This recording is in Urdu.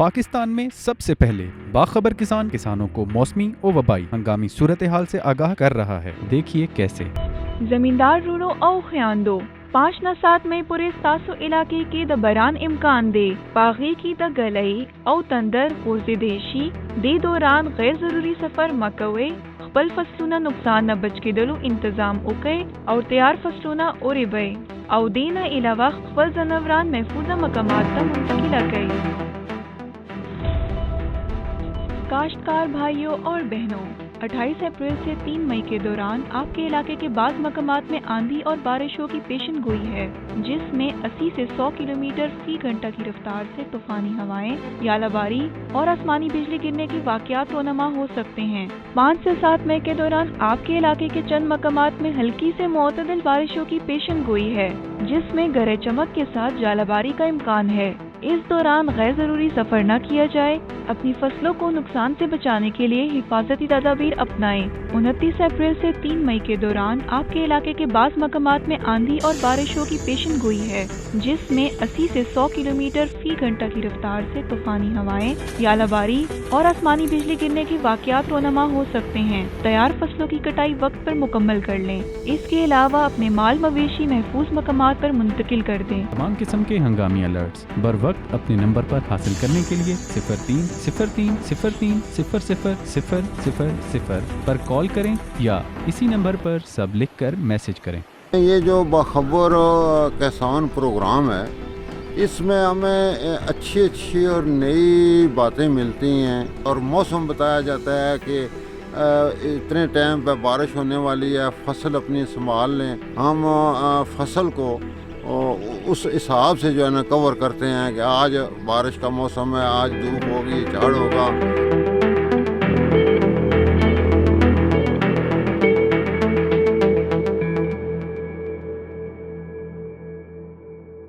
پاکستان میں سب سے پہلے باخبر کسان کسانوں کو موسمی و وبائی ہنگامی صورتحال سے آگاہ کر رہا ہے۔ دیکھیے کیسے۔ زمیندار رونو او خیاندو 5 نہ 7 میں پورے 700 علاقے کے دبران امکان دے باغی کی دا گلئی او تندر پرزدیشی دے دوران غیر ضروری سفر مکوے خپل فصلونا نقصان نہ بچ کے دلو انتظام اکے اور تیار فصلونا اوری بے او دینا علاوہ خپل زنوران محفوظہ مقامات تا منتقل اکے۔ کاشتکار بھائیوں اور بہنوں، 28 اپریل سے 3 مئی کے دوران آپ کے علاقے کے بعض مقامات میں آندھی اور بارشوں کی پیشن گوئی ہے، جس میں 80 سے 100 کلومیٹر فی گھنٹہ کی رفتار سے طوفانی ہوائیں، ژالہ باری اور آسمانی بجلی گرنے کے واقعات رونما ہو سکتے ہیں۔ 5 سے 7 مئی کے دوران آپ کے علاقے کے چند مقامات میں ہلکی سے معتدل بارشوں کی پیشن گوئی ہے، جس میں گرج چمک کے ساتھ ژالہ باری کا امکان ہے۔ اس دوران غیر ضروری سفر نہ کیا جائے۔ اپنی فصلوں کو نقصان سے بچانے کے لیے حفاظتی تدابیر اپنائیں۔ 29 اپریل سے 3 مئی کے دوران آپ کے علاقے کے بعض مقامات میں آندھی اور بارشوں کی پیشن گوئی ہے، جس میں 80 سے 100 کلومیٹر فی گھنٹہ کی رفتار سے طوفانی ہوائیں، ژالہ باری اور آسمانی بجلی گرنے کے واقعات رونما ہو سکتے ہیں۔ تیار فصلوں کی کٹائی وقت پر مکمل کر لیں۔ اس کے علاوہ اپنے مال مویشی محفوظ مقامات پر منتقل کر دیں۔ تمام قسم کے ہنگامی الرٹس بر وقت اپنے نمبر پر حاصل کرنے کے لیے 0303030000 پر کال کریں یا اسی نمبر پر سب لکھ کر میسج کریں۔ یہ جو باخبر کسان پروگرام ہے، اس میں ہمیں اچھی اور نئی باتیں ملتی ہیں اور موسم بتایا جاتا ہے کہ اتنے ٹائم پہ بارش ہونے والی ہے، فصل اپنی سنبھال لیں۔ ہم فصل کو اس حساب سے جو ہے نا کور کرتے ہیں کہ آج بارش کا موسم ہے، آج دھوپ ہوگی، جھاڑ ہوگا۔